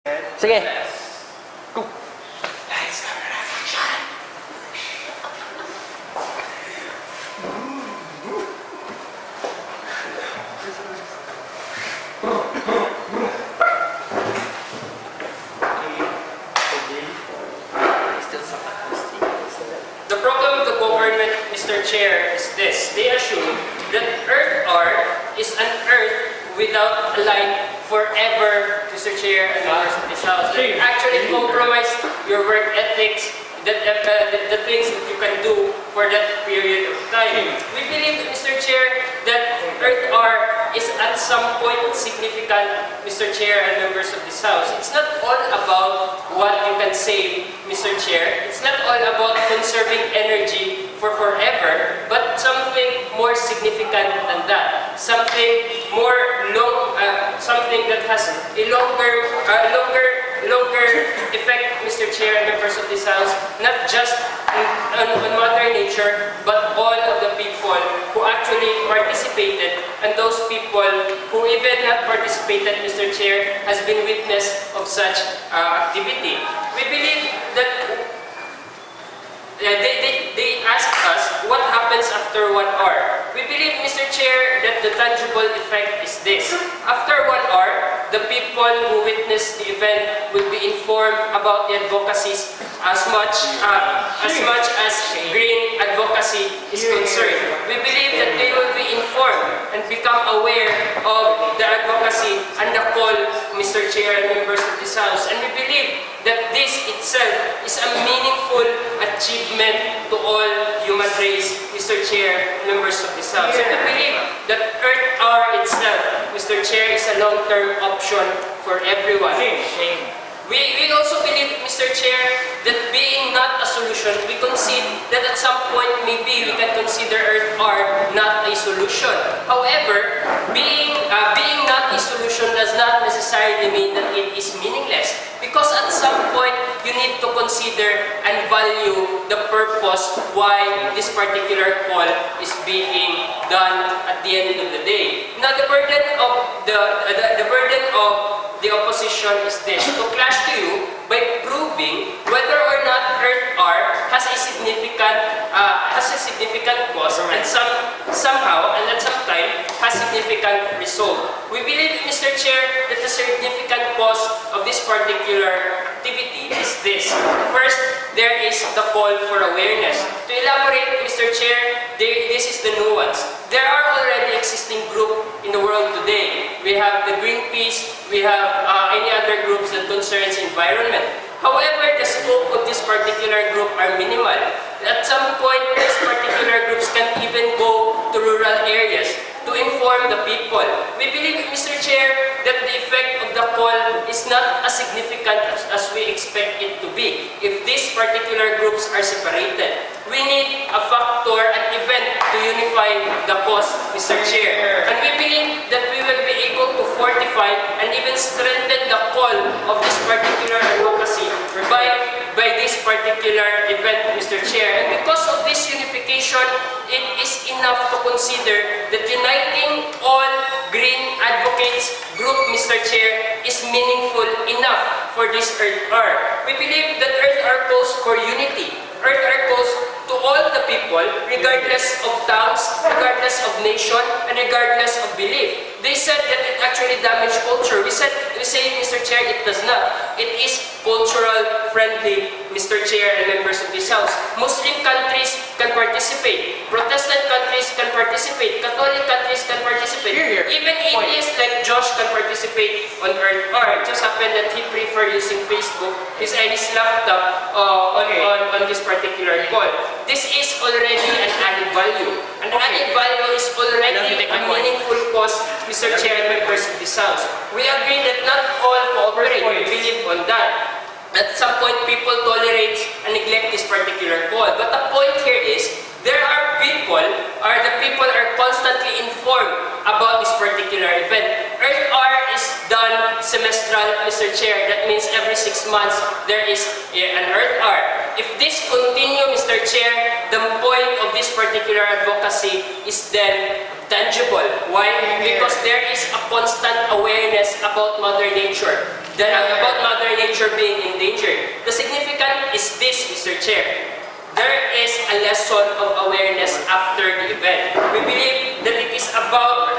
Sige. Go. Lights, camera, action. The problem with the government, Mr. Chair, is this. They assume that Earth Hour is an Earth without a light forever, Mr. Chair, and members of this House. They actually compromise your work ethics, the things that you can do for that period of time. We believe, Mr. Chair, that Earth Hour is at some point significant, Mr. Chair and members of this House. It's not all about what you can save, Mr. Chair. It's not all about conserving energy for forever, but something more significant than that. Something that has a longer effect, Mr. Chair and members of this House, not just on Mother Nature, but all of the people who actually participated, and those people who even not participated, Mr. Chair, has been witness of such activity. We believe that they ask us what happens after 1 hour. We believe, Mr. Chair, that the tangible effect is this. After 1 hour, the people who witnessed the event will be informed about the advocacies as much as green advocacy is concerned. We believe that they will be informed and become aware of the advocacy and the call, Mr. Chair and members of this House. And we believe that this itself is a meaningful achievement to all human race, Mr. Chair, members of this House. And we believe that Earth Hour itself, Mr. Chair, is a long-term option for everyone. We also believe, Mr. Chair, that being not a solution, we concede that at some point maybe we can consider Earth Hour not a solution. However, being not a solution does not necessarily mean that it is meaningless. Because at some point, you need to consider and value the purpose why this particular call is being done at the end of the day. Now, the burden of the opposition is this: to clash to you by proving whether or not Earth Hour has a significant cause and somehow and at some time has significant result. We believe, Mr. Chair, that the significant cause of this particular activity is this. First, there is the call for awareness. To elaborate, Mr. Chair, this is the nuance. There are already existing groups in the world today. We have the Greenpeace, we have any other groups that concerns environment. However, the scope of this particular group are minimal. At some point, these particular groups can even go to rural areas to inform the people. We believe, Mr. Chair, that the effect of the call is not as significant as we expect it to be if these particular groups are separated. We need a factor, an event to unify the cause, Mr. Chair. And we believe that we will be able to fortify and even strengthen the call of this particular advocacy by this particular event, Mr. Chair. And because of this unification, it is enough to consider that uniting all green advocates group, Mr. Chair, is meaningful enough for this Earth Hour. We believe that Earth Hour calls for unity. Earth Hour calls to all the people, regardless of towns, regardless of nation, and regardless of belief. They said that it actually damaged culture. We say, Mr. Chair, it does not. It is cultural friendly, Mr. Chair and members of this House. Muslim countries can participate. Protestant countries can participate. Catholic countries can participate. Even atheists like Josh can participate on Earth Hour. It just happened that he preferred using Facebook, his laptop on this particular call. This is already an added value. And added value is already a meaningful cause, Mr. Chair and members of this House. We agree that not all cooperate. We believe on that. At some point, people tolerate and neglect this particular call. But the point here is, the people are constantly informed about this particular event. Earth Hour is done semestral, Mr. Chair. That means every 6 months, there is an Earth Hour. If this continue, Mr. Chair, the point of this particular particular advocacy is then tangible. Why? Because there is a constant awareness about Mother Nature. About Mother Nature being endangered. The significance is this, Mr. Chair. There is a lesson of awareness after the event. We believe that it's not all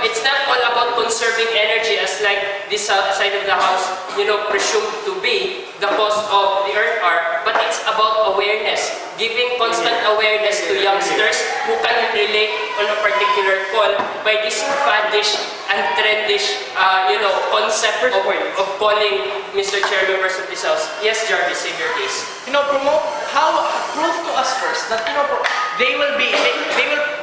about conserving energy as like this side of the house, presumed to be the cause of the Earth Hour, but it's about awareness, giving constant awareness to youngsters who can relate on a particular call by this faddish and trendish, concept of calling Mr. Chair, members of this house. Yes, Jarvis, in your case. Prove to us first that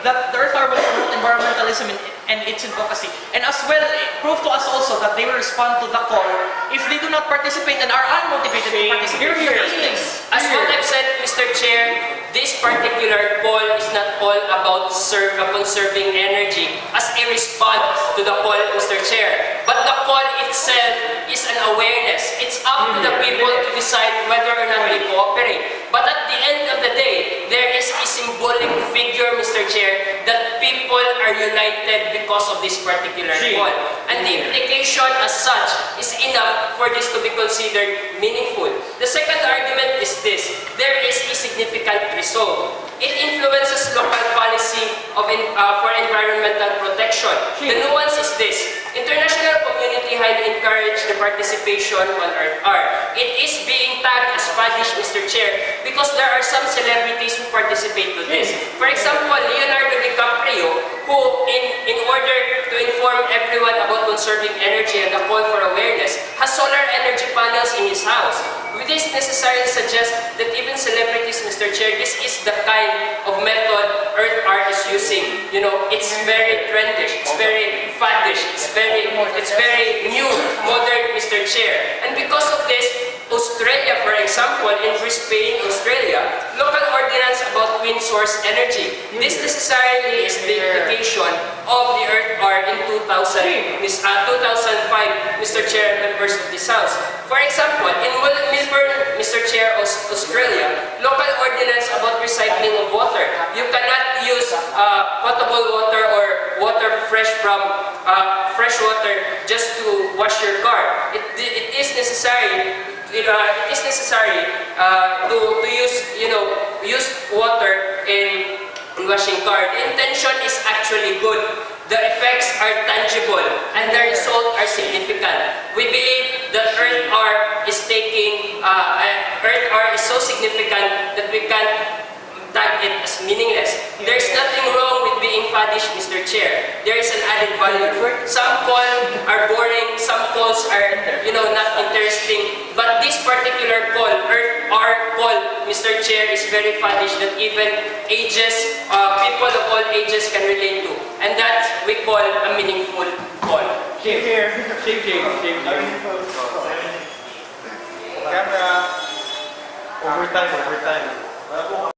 that the Earth Hour will promote environmentalism and its advocacy, and as well prove to us also that they will respond to the call if they do not participate and are unmotivated to participate. As what I've said, Mr. Chair, this particular call is not all about conserving energy as a response to the call, Mr. Chair. But the call itself is an awareness. It's up to the people to decide whether or not they cooperate. But at the end of the day, there is a symbolic figure, Mr. Chair, that people are united because of this particular call. And the implication as such is enough for this to be considered meaningful. The second argument is this: there is a significant result. It influences local policy for environmental protection. The nuance is this: international community highly encourage the participation on Earth Hour. It is being tagged as faddish, Mr. Chair, because there are some celebrities who participate to this. For example, Leonardo DiCaprio, who in order to inform everyone about conserving energy and the call for awareness, has solar energy panels in his house. This necessarily suggests that even celebrities, Mr. Chair, this is the kind of method Earth Hour is using. It's very trendish, it's very faddish, it's very new, modern, Mr. Chair. And because of this, Australia, for example, in Brisbane, Australia, local ordinance about wind source energy. This necessarily is the implication of the Earth Hour in 2005, Mr. Chair, and members of this House. For example, in Melbourne, Mr. Chair, Australia, local ordinance about recycling of water. You cannot use potable water or water fresh from fresh water just to wash your car. It is necessary to use water in washing car. The intention is actually good. The effects are tangible and the results are significant. We believe that Earth Hour is so significant that we can tag it as meaningless. There's nothing wrong with being faddish, Mr. Chair. There is an added value. Some calls are boring, some calls are, not interesting. But this particular call, Earth Hour call, Mr. Chair, is very faddish that even people of all ages can relate to. And that we call a meaningful call. Same here. Camera. Overtime.